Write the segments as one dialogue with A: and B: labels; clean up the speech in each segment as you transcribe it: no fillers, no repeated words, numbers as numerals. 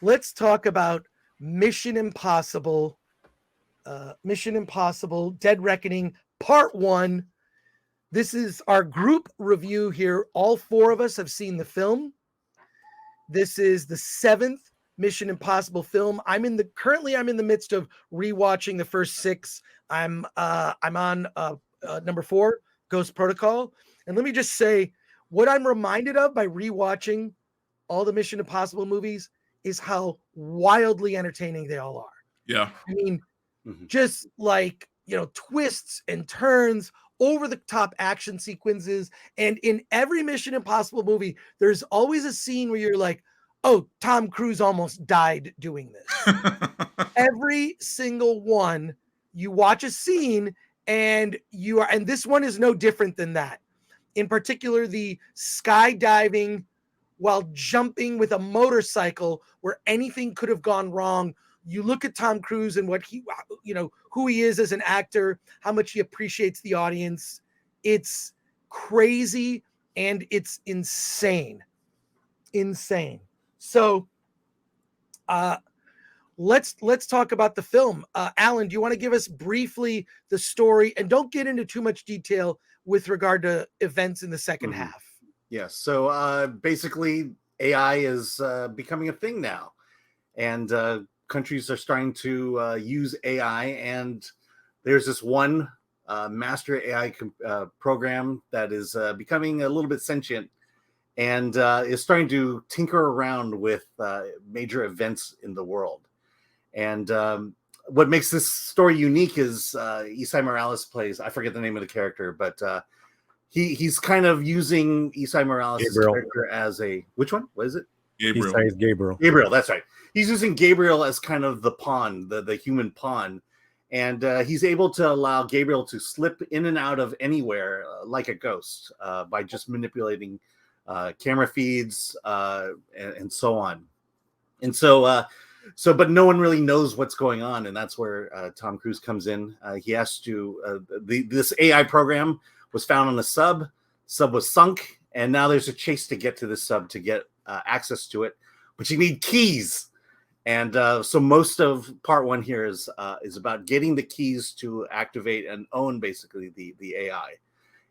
A: let's talk about Mission Impossible. Mission Impossible: Dead Reckoning Part 1. This is our group review here. All four of us have seen the film. This is the 7th Mission Impossible film. I'm in the midst of rewatching the first 6. I'm on number 4, Ghost Protocol. And let me just say, what I'm reminded of by rewatching all the Mission Impossible movies is how wildly entertaining they all are.
B: Yeah.
A: I mean, just like, twists and turns, over the top action sequences. And in every Mission Impossible movie, there's always a scene where you're like, oh, Tom Cruise almost died doing this. Every single one, you watch a scene and this one is no different than that. In particular, the skydiving while jumping with a motorcycle where anything could have gone wrong. You look at Tom Cruise and what who he is as an actor, how much he appreciates the audience. It's crazy and it's insane. So, let's talk about the film. Alan, do you want to give us briefly the story, and don't get into too much detail with regard to events in the second half?
C: Yes. So basically, AI is becoming a thing now, and countries are starting to use AI. And there's this one master AI program that is becoming a little bit sentient and is starting to tinker around with major events in the world. And what makes this story unique is Isai Morales plays, I forget the name of the character, but he's kind of using Isai Morales' character as a, which one? What is it?
B: Gabriel.
C: Gabriel, that's right. He's using Gabriel as kind of the pawn, the human pawn. And he's able to allow Gabriel to slip in and out of anywhere like a ghost by just manipulating camera feeds and so on. And so, but no one really knows what's going on. And that's where Tom Cruise comes in. He has to, this AI program was found on a sub was sunk. And now there's a chase to get to the sub to get access to it. But you need keys. And so most of part 1 here is about getting the keys to activate and own basically the AI.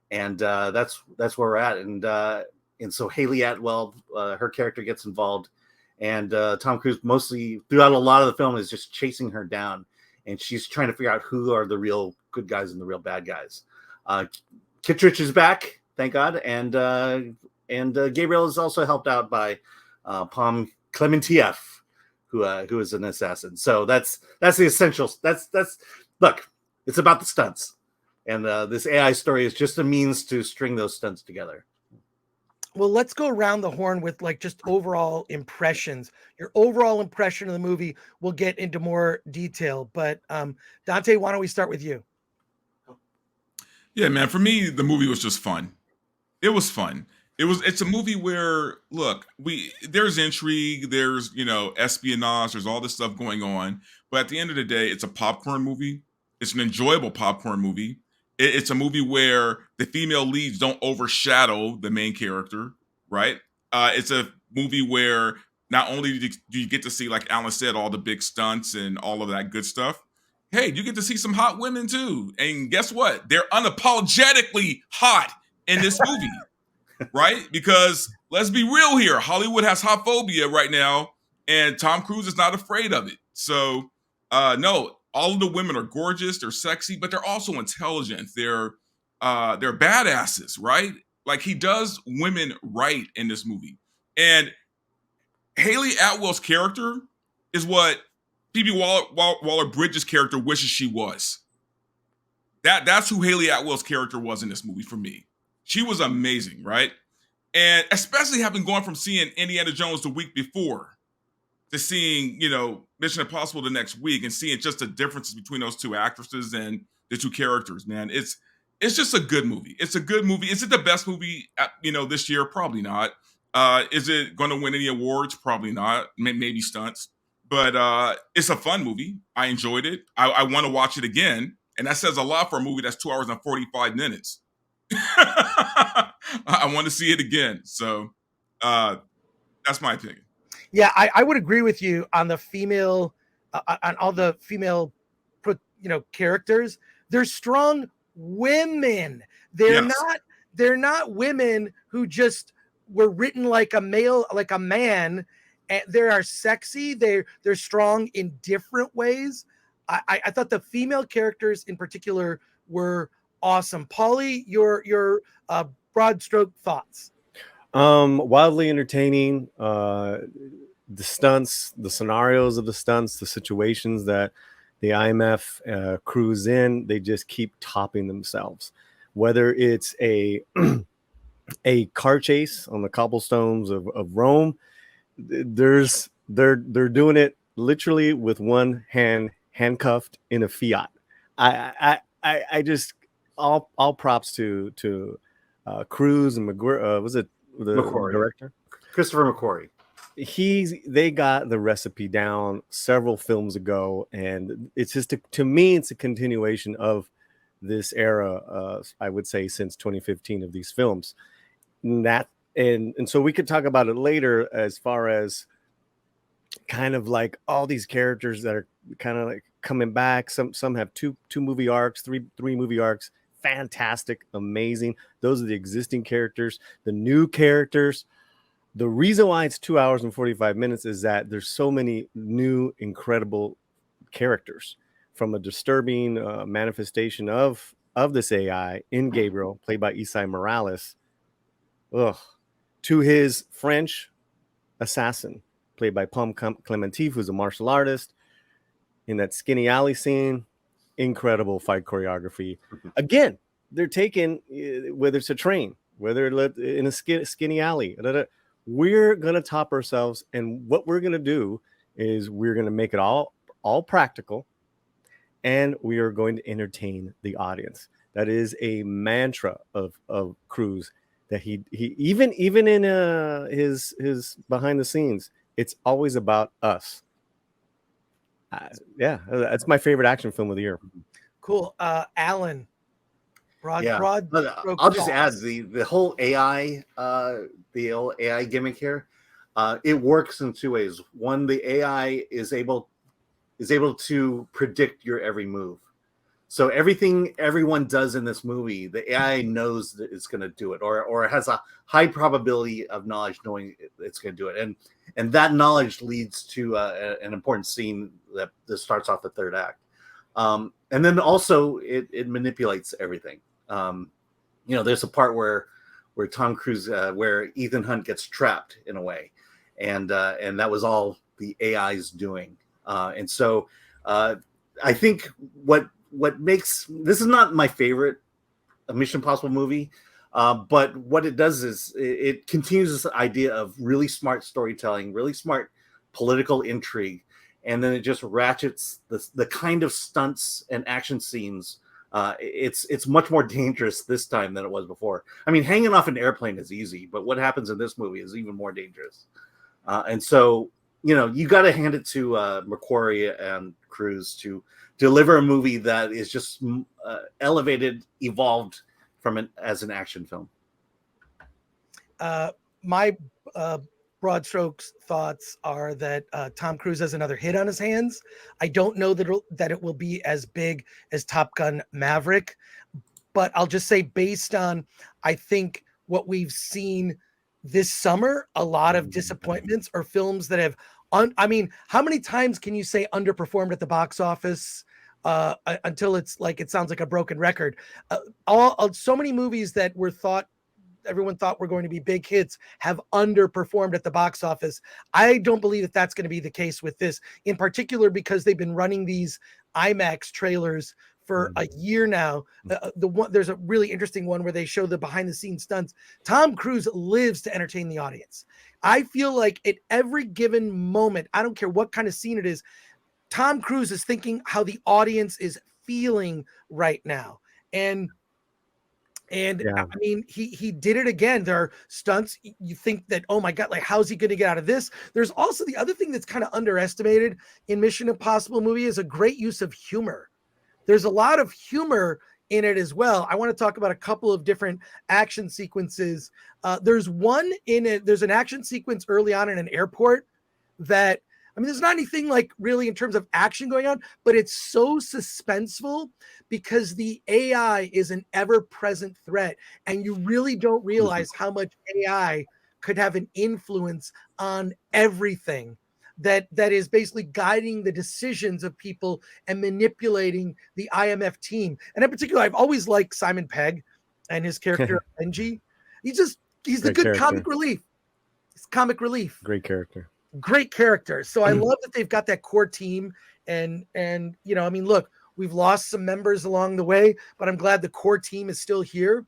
C: And that's where we're at. And so Haley Atwell, her character gets involved, and Tom Cruise mostly throughout a lot of the film is just chasing her down, and she's trying to figure out who are the real good guys and the real bad guys. Kittredge is back, thank God, and Gabriel is also helped out by Pom Klementieff, who is an assassin. So that's the essentials. That's look, it's about the stunts, and this AI story is just a means to string those stunts together.
A: Well, let's go around the horn with like just overall impressions. Your overall impression of the movie. We'll get into more detail, but Dante, why don't we start with you?
B: Yeah, man. For me, the movie was just fun. It was fun. It's a movie where, look, there's intrigue, there's espionage, there's all this stuff going on, but at the end of the day, it's a popcorn movie. It's an enjoyable popcorn movie. It's a movie where the female leads don't overshadow the main character, right? It's a movie where not only do you get to see, like Alan said, all the big stunts and all of that good stuff. Hey, you get to see some hot women too. And guess what? They're unapologetically hot in this movie, right? Because let's be real here. Hollywood has hotphobia right now, and Tom Cruise is not afraid of it. So, no. All of the women are gorgeous, they're sexy, but they're also intelligent. They're badasses, right? Like, he does women right in this movie. And Haley Atwell's character is what Phoebe Waller-Bridge's character wishes she was. That's who Haley Atwell's character was in this movie for me. She was amazing, right? And especially having gone from seeing Indiana Jones the week before to seeing, Mission Impossible the next week and seeing just the differences between those two actresses and the two characters, man. It's just a good movie. It's a good movie. Is it the best movie, this year? Probably not. Is it going to win any awards? Probably not. Maybe stunts. But it's a fun movie. I enjoyed it. I want to watch it again. And that says a lot for a movie that's 2 hours and 45 minutes. I want to see it again. So that's my opinion.
A: Yeah, I would agree with you on the female, on all the female, characters. They're strong women. They're
B: Yes.
A: not. They're not women who just were written like a male, like a man. And they are sexy. They're strong in different ways. I thought the female characters in particular were awesome. Paulie, your broad stroke thoughts.
D: Wildly entertaining. The stunts, the scenarios of the stunts, the situations that the IMF crews in, they just keep topping themselves. Whether it's a a car chase on the cobblestones of Rome, they're doing it literally with one hand handcuffed in a Fiat. I just all props to Cruz and McGuire. Was it the
C: McQuarrie.
D: director?
C: Christopher McQuarrie.
D: They got the recipe down several films ago, and it's just to me it's a continuation of this era, I would say since 2015, of these films. And so we could talk about it later as far as kind of like all these characters that are kind of like coming back. Some have two movie arcs, three movie arcs. Fantastic, amazing. Those are the existing characters. The new characters, the reason why it's 2 hours and 45 minutes is that there's so many new incredible characters, from a disturbing manifestation of this AI in Gabriel, played by Isai Morales, to his French assassin, played by Pomme Clementif, who's a martial artist, in that skinny alley scene. Incredible fight choreography. Again, they're taking, whether it's a train, whether in a skinny alley, we're going to top ourselves. And what we're going to do is we're going to make it all practical, and we are going to entertain the audience. That is a mantra of Cruz, that he even in his behind the scenes, it's always about us. Yeah, that's my favorite action film of the year.
A: Cool. Alan, broad.
C: I'll just add the whole AI, the old AI gimmick here. It works in two ways. One, the AI is able to predict your every move. So everything everyone does in this movie, the AI knows that it's going to do it, or has a high probability of knowledge knowing it's going to do it, and that knowledge leads to an important scene that starts off the third act, and then also it manipulates everything. There's a part where Tom Cruise, where Ethan Hunt gets trapped in a way, and that was all the AI's doing, and so I think what makes this is not my favorite Mission Impossible movie, but what it does is it continues this idea of really smart storytelling, really smart political intrigue, and then it just ratchets the kind of stunts and action scenes. It's much more dangerous this time than it was before. I mean, hanging off an airplane is easy, but what happens in this movie is even more dangerous. And so, you got to hand it to McQuarrie and Cruz to deliver a movie that is just elevated, evolved as an action film.
A: My broad strokes thoughts are that Tom Cruise has another hit on his hands. I don't know that it will be as big as Top Gun Maverick, but I'll just say, based on, I think, what we've seen this summer, a lot of disappointments or films that have how many times can you say underperformed at the box office until it's like, it sounds like a broken record? So many movies that everyone thought were going to be big hits have underperformed at the box office. I don't believe that that's going to be the case with this, in particular because they've been running these IMAX trailers for a year now. There's a really interesting one where they show the behind the scenes stunts. Tom Cruise lives to entertain the audience. I feel like at every given moment, I don't care what kind of scene it is, Tom Cruise is thinking how the audience is feeling right now. And yeah. I mean, he did it again. There are stunts. You think that, oh my God, like, how's he going to get out of this? There's also the other thing that's kind of underestimated in Mission Impossible movie is a great use of humor. There's a lot of humor in it as well. I want to talk about a couple of different action sequences. There's one in it. There's an action sequence early on in an airport that, I mean, there's not anything like really in terms of action going on, but it's so suspenseful because the AI is an ever-present threat, and you really don't realize how much AI could have an influence on everything that is basically guiding the decisions of people and manipulating the IMF team. And in particular, I've always liked Simon Pegg and his character Benji. He's the
D: Great
A: good
D: character.
A: comic relief. It's comic relief.
D: Great character.
A: Great character. So I love that they've got that core team, and you know, I mean, look, we've lost some members along the way, but I'm glad the core team is still here.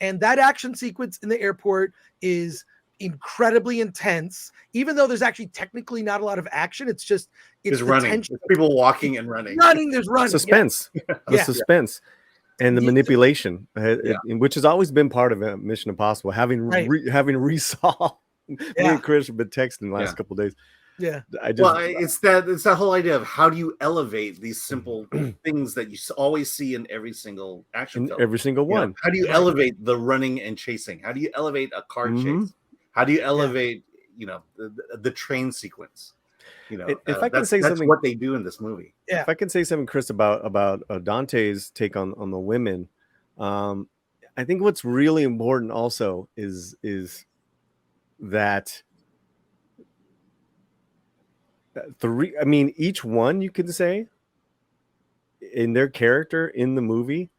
A: And that action sequence in the airport is incredibly intense, even though there's actually technically not a lot of action. It's just
C: It's running.
A: tension.
C: It's people walking and running.
A: There's running.
D: Suspense.
A: Yeah.
D: The suspense. And the manipulation,
C: Yeah.
D: which has always been part of Mission Impossible, having having resolved. Me and Chris have been texting the last couple of days.
A: Yeah.
C: It's that whole idea of how do you elevate these simple things that you always see in every single action film.
D: Every single one.
C: You know, how do you elevate the running and chasing? How do you elevate a car chase? How do you elevate, you know, the train sequence? You know,
D: if I can say
C: that's
D: something,
C: what they do in this movie.
A: Yeah.
D: If I can say something, Chris, about Dante's take on the women, I think what's really important also is that I mean, each one, you could say, in their character in the movie,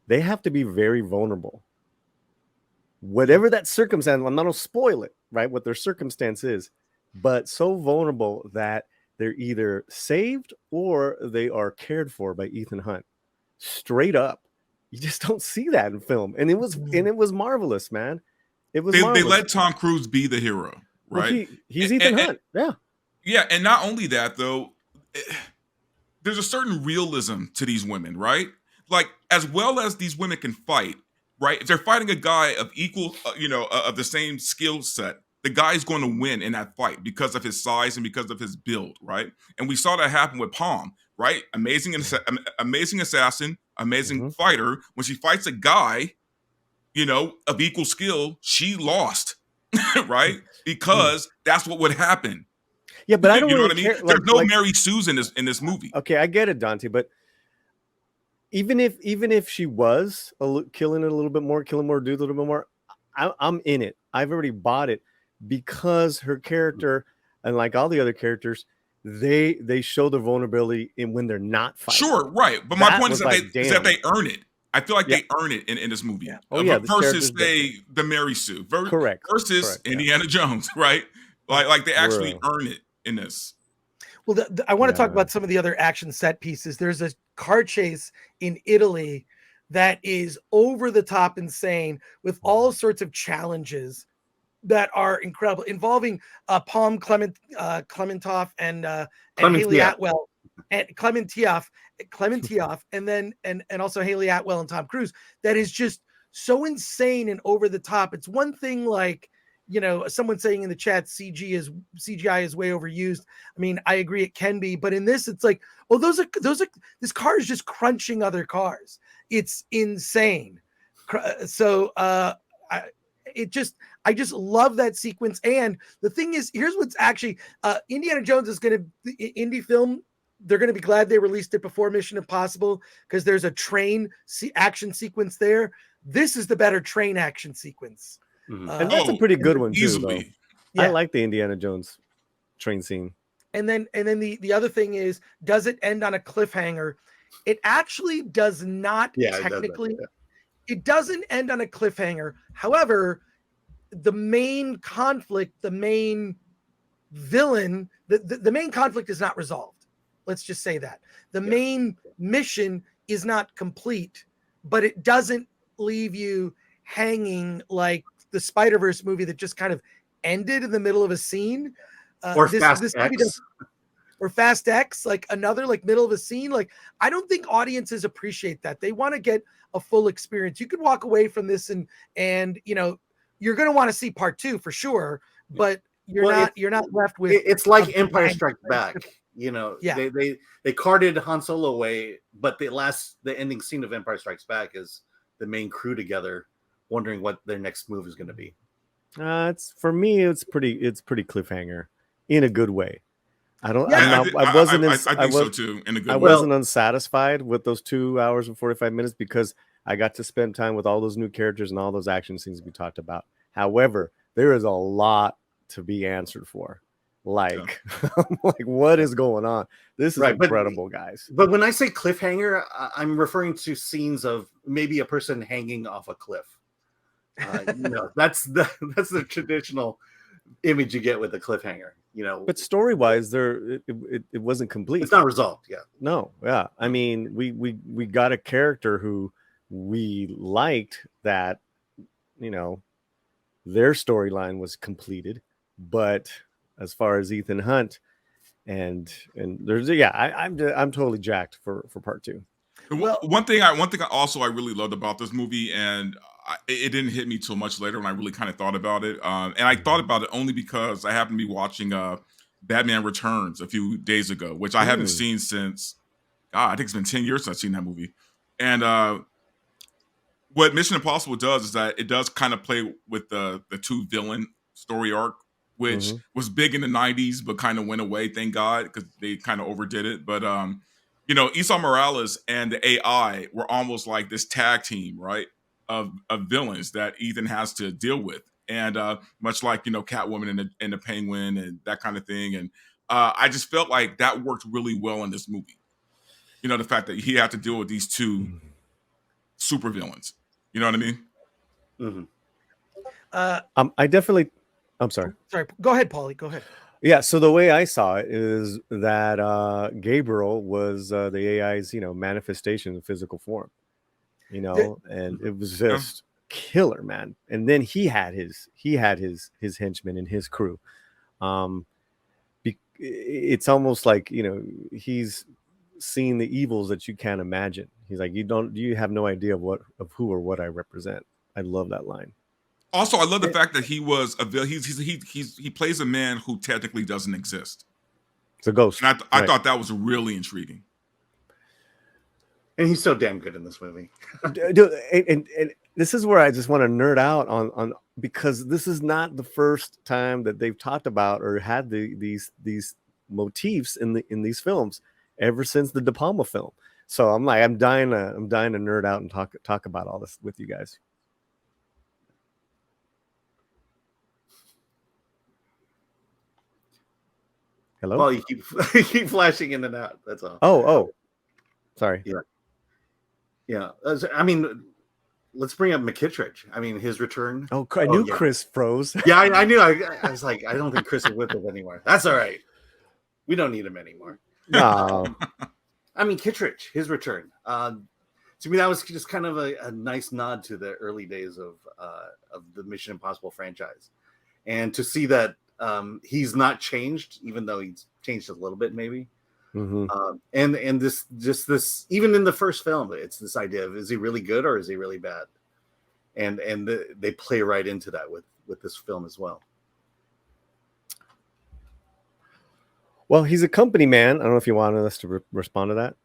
D: they have to be very vulnerable. Whatever that circumstance, I'm not going to spoil it, right? What their circumstance is, but so vulnerable that they're either saved or they are cared for by Ethan Hunt. Straight up. You just don't see that in film. And it was marvelous, man. It was marvelous.
B: They let Tom Cruise be the hero, right?
D: Well, he's Ethan Hunt. Yeah.
B: Yeah, and not only that, though, there's a certain realism to these women, right? Like, as well as these women can fight, right? If they're fighting a guy of equal, of the same skill set, the guy's going to win in that fight because of his size and because of his build, right? And we saw that happen with Palm, right? Amazing assassin, amazing fighter. When she fights a guy, you know, of equal skill, she lost, right? Because that's what would happen.
D: Yeah, but I don't
B: you know
D: really
B: what I mean?
D: care.
B: There's no Mary Sue's in this movie.
D: Okay, I get it, Dante, but even if she was killing it a little bit more, killing more dudes a little bit more, I'm in it. I've already bought it because her character, and like all the other characters, they show the vulnerability in when they're not fighting.
B: Sure, right. But my point is that they earn it. I feel like they earn it in this movie.
D: Yeah. Oh, yeah,
B: versus say the Mary Sue.
D: Correct.
B: Versus Indiana Jones, right? Like they actually earn it in this.
A: Well, I want to talk about some of the other action set pieces. There's a car chase in Italy that is over the top insane with all sorts of challenges that are incredible, involving Palm Clementoff and Haley Atwell and Clementieff, and then and also Haley Atwell and Tom Cruise. That is just so insane and over the top. It's one thing like, you know, someone saying in the chat, CGI is way overused. I mean, I agree it can be, but in this, it's like, oh, this car is just crunching other cars. It's insane. So I just love that sequence. And the thing is, here's what's actually Indiana Jones is going to indie film. They're going to be glad they released it before Mission Impossible because there's a train action sequence there. This is the better train action sequence.
D: And that's a pretty good one too,
B: easily.
D: though. Yeah. I like the Indiana Jones train scene.
A: And then the other thing is, does it end on a cliffhanger? It actually does not technically. It doesn't end on a cliffhanger. However, the main conflict, the main villain, the main conflict is not resolved. Let's just say that. The main mission is not complete, but it doesn't leave you hanging like the Spider-Verse movie that just kind of ended in the middle of a scene.
C: Or Fast X.
A: Or Fast X, like another like middle of a scene. Like, I don't think audiences appreciate that. They want to get a full experience. You could walk away from this and you know, you're going to want to see part 2 for sure, but you're not left with.
C: It's like Empire Strikes Back. You know, they carted Han Solo away, but the ending scene of Empire Strikes Back is the main crew together, wondering what their next move is going to be.
D: It's for me, it's pretty cliffhanger. in a good way. I don't.
A: Yeah.
D: I'm not. I wasn't.
B: I think so too. In a good
D: I
B: way.
D: wasn't unsatisfied with those 2 hours and 45 minutes because I got to spend time with all those new characters and all those action scenes we talked about. However, there is a lot to be answered for. Like, like what is going on? This is incredible, guys.
C: But when I say cliffhanger, I'm referring to scenes of maybe a person hanging off a cliff. That's the traditional image you get with a cliffhanger.
D: But story-wise, it wasn't complete.
C: It's not resolved. Yeah.
D: No. Yeah. I mean, we got a character who we liked that, their storyline was completed, but as far as Ethan Hunt and there's I'm totally jacked for part 2.
B: Well, one thing I really loved about this movie, and it didn't hit me too much later when I really kind of thought about it. And I thought about it only because I happened to be watching Batman Returns a few days ago, which I haven't seen since, I think it's been 10 years since I've seen that movie. And what Mission Impossible does is that it does kind of play with the 2 villain story arc, which was big in the 90s, but kind of went away, thank God, because they kind of overdid it. But, Esau Morales and the AI were almost like this tag team, right, of villains that Ethan has to deal with. And much like, Catwoman and the Penguin and that kind of thing. And I just felt like that worked really well in this movie. The fact that he had to deal with these 2 super villains. You know what I mean?
C: Mm-hmm.
D: I definitely. I'm sorry.
A: Sorry. Go ahead, Paulie. Go ahead.
D: Yeah. So the way I saw it is that Gabriel was the AI's, manifestation in physical form. And it was just killer, man. And then he had his henchmen and his crew. It's almost like he's seeing the evils that you can't imagine. He's like, you have no idea of who or what I represent. I love that line.
B: Also, I love the fact that he was he plays a man who technically doesn't exist.
D: It's a ghost.
B: And I thought that was really intriguing.
C: And he's so damn good in this movie.
D: Dude, and this is where I just want to nerd out on because this is not the first time that they've talked about or had these motifs in these films ever since the De Palma film. So I'm dying to nerd out and talk about all this with you guys. Hello?
C: Well, you keep flashing in and out. That's all.
D: Oh. Sorry.
C: Yeah. I mean, let's bring up McKittridge. I mean, his return.
D: Oh, I knew Chris froze.
C: Yeah, I knew. I was like, I don't think Chris is with us anymore. That's all right. We don't need him anymore.
D: No.
C: I mean, Kittredge, his return. To me, that was just kind of a nice nod to the early days of the Mission Impossible franchise, and to see that he's not changed, even though he's changed a little bit, maybe.
D: Mm-hmm.
C: And this even in the first film, it's this idea of, is he really good or is he really bad? And they play right into that with this film as well.
D: Well, he's a company man. I don't know if you wanted us to respond to that.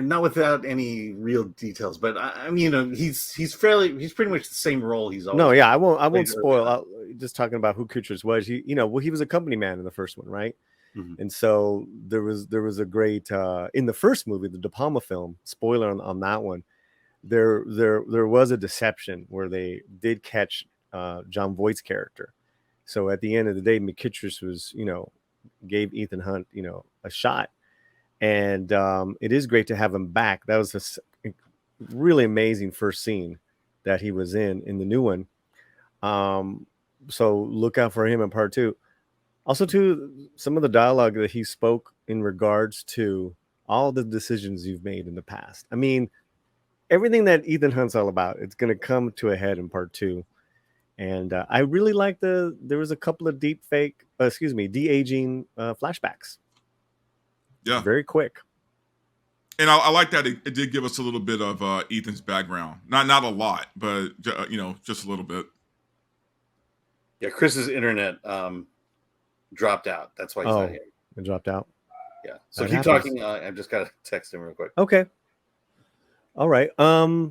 C: Not without any real details, but I mean, he's pretty much the same role he's always.
D: No, yeah, I won't spoil. Just talking about who Kittredge was. He was a company man in the first one, right? Mm-hmm. And so there was a great in the first movie, the De Palma film. Spoiler on that one. There was a deception where they did catch John Voight's character. So at the end of the day, McKittredge was gave Ethan Hunt a shot. And it is great to have him back. That was a really amazing first scene that he was in the new one. So look out for him in part 2. Also, too, some of the dialogue that he spoke in regards to all the decisions you've made in the past. I mean, everything that Ethan Hunt's all about, it's going to come to a head in part 2. And I really like there was a couple of de-aging flashbacks.
B: Yeah,
D: very quick.
B: And I like that it did give us a little bit of Ethan's background. Not a lot, but just a little bit.
C: Yeah, Chris's internet dropped out. That's why he's not here.
D: It dropped out.
C: Yeah. So keep talking. I've just got to text him real quick.
D: Okay. All right. Yeah.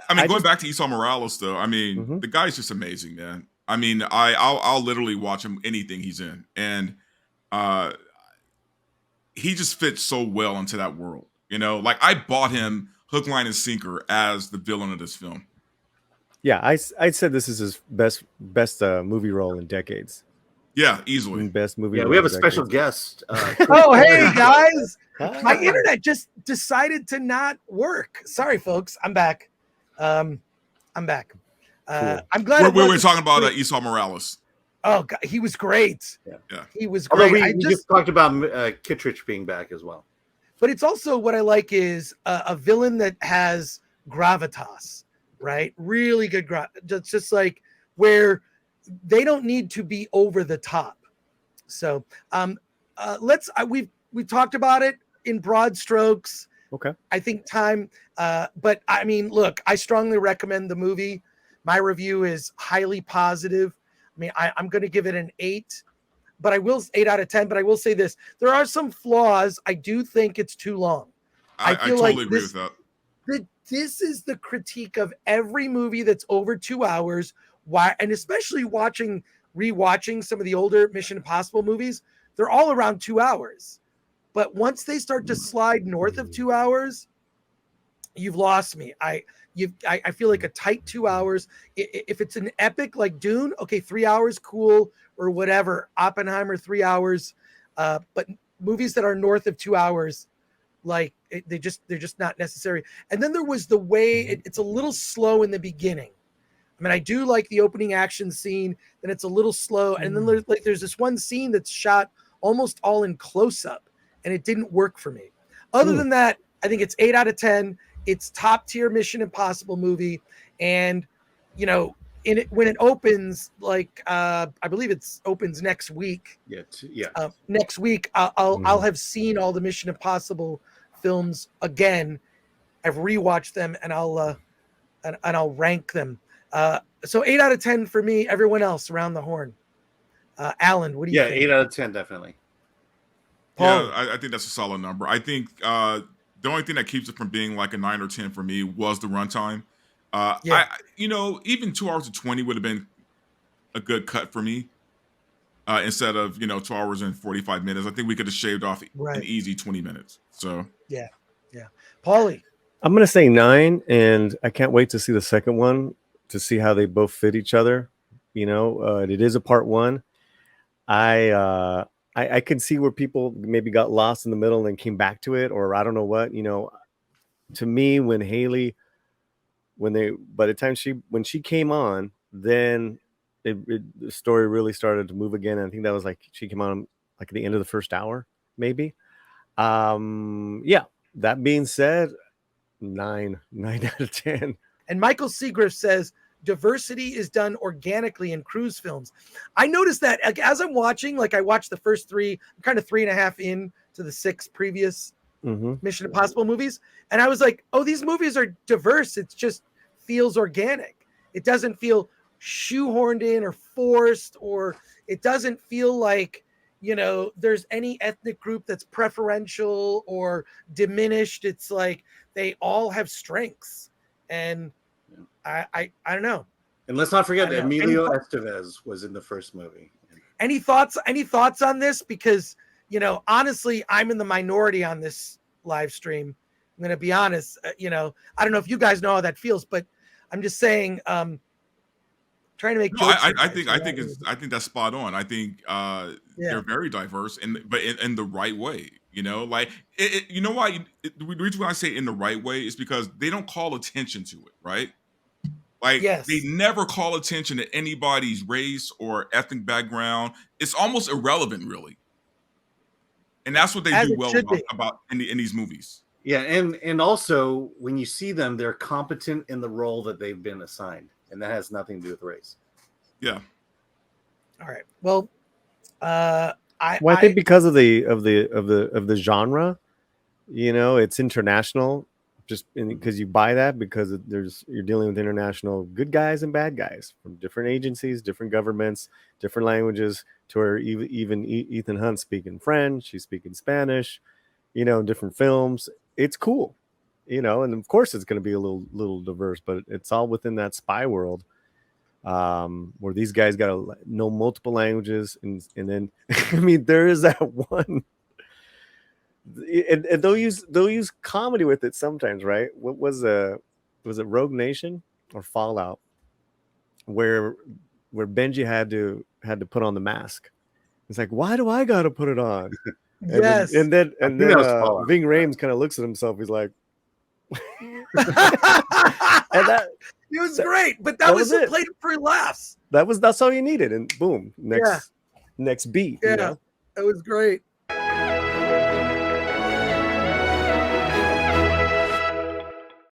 B: I mean, going back to Esau Morales, though. I mean, the guy's just amazing, man. I mean, I'll literally watch him anything he's in, and uh, he just fits so well into that world. You know, like I bought him hook, line, and sinker as the villain of this film.
D: Yeah, I said this is his best movie role in decades.
B: Yeah, easily.
D: Best movie.
C: Yeah,
D: role
C: we have a
D: in
C: special
D: decades.
C: guest.
A: Oh, hey guys! My
D: Hi.
A: internet just decided to not work. Sorry, folks. I'm back. I'm back.
D: Cool.
A: I'm glad
B: We're talking about Esau Morales.
A: Oh, God, he was great.
B: Yeah.
A: He was
C: Although
A: great.
C: we just talked about Kittredge being back as well.
A: But it's also what I like is a villain that has gravitas, right? Really good just like where they don't need to be over the top. So we've talked about it in broad strokes.
D: Okay.
A: I think time, but I mean, look, I strongly recommend the movie. My review is highly positive. I mean, I'm going to give it an 8, but 8 out of 10. But I will say this: there are some flaws. I do think it's too long.
B: I
A: feel
B: totally
A: like
B: agree with that.
A: This is the critique of every movie that's over 2 hours. Why, and especially rewatching some of the older Mission Impossible movies, they're all around 2 hours. But once they start to slide north of 2 hours, you've lost me. I feel like a tight 2 hours. If it's an epic like Dune, okay, 3 hours, cool, or whatever. Oppenheimer, 3 hours. But movies that are north of 2 hours, like they're just not necessary. And then there was the way it's a little slow in the beginning. I mean, I do like the opening action scene, then it's a little slow, and then there's this one scene that's shot almost all in close up, and it didn't work for me. Other than that, I think it's 8 out of 10. It's top tier Mission Impossible movie, and you know, when it opens, like I believe it opens next week.
C: Yeah.
A: Next week, I'll have seen all the Mission Impossible films again. I've rewatched them, and I'll rank them. So 8 out of 10 for me. Everyone else around the horn. Alan, what do you think?
C: 8 out of 10, definitely.
A: Paul?
B: Yeah, I think that's a solid number. I think the only thing that keeps it from being like a 9 or 10 for me was the runtime. Even 2 hours and 20 would have been a good cut for me. Instead of 2 hours and 45 minutes, I think we could have shaved off an easy 20 minutes. So
A: yeah, Paulie.
D: I'm gonna say 9, and I can't wait to see the second one to see how they both fit each other. It is a part 1. I can see where people maybe got lost in the middle and then came back to it, or I don't know what. To me, when Haley, by the time she came on, then the story really started to move again. And I think that was like she came on like at the end of the first hour, maybe. Yeah. That being said, 9 out of 10.
A: And Michael Seagrove says diversity is done organically in cruise films. I noticed that as I'm watching, like I watched the first 3, I'm kind of 3.5 in to the 6 previous Mission Impossible movies. And I was like, oh, these movies are diverse. It just feels organic. It doesn't feel shoehorned in or forced, or it doesn't feel like, there's any ethnic group that's preferential or diminished. It's like they all have strengths. And I don't know.
C: And let's not forget that Emilio Estevez was in the first movie.
A: Any thoughts on this? Because, honestly, I'm in the minority on this live stream. I'm going to be honest. I don't know if you guys know how that feels, but I'm just saying, trying to make jokes.
B: I think that's spot on. I think they're very diverse, but in the right way. You know why? The reason why I say in the right way is because they don't call attention to it, right? Like they never call attention to anybody's race or ethnic background. It's almost irrelevant, really. And that's what they do well about in these movies.
C: Yeah, and also when you see them, they're competent in the role that they've been assigned, and that has nothing to do with race.
B: Yeah.
A: All right. Well, I
D: think because of the genre, it's international. Just because you buy that because you're dealing with international good guys and bad guys from different agencies, different governments, different languages. To where even Ethan Hunt speaking French, he's speaking Spanish, different films. It's cool, and of course it's going to be a little diverse, but it's all within that spy world. where these guys got to know multiple languages, and then I mean, there is that one, and they'll use comedy with it sometimes, right? What was it Rogue Nation or Fallout, where Benji had to put on the mask? It's like, why do I got to put it on?
A: Yes.
D: And then
C: that was Fallout.
D: Ving Rhames kind of looks at himself. He's like,
A: and
D: that
A: it was great, but that was
D: it.
A: played for laughs.
D: That's all you needed, and boom, next beat.
A: Yeah,
D: You know?
A: it was great.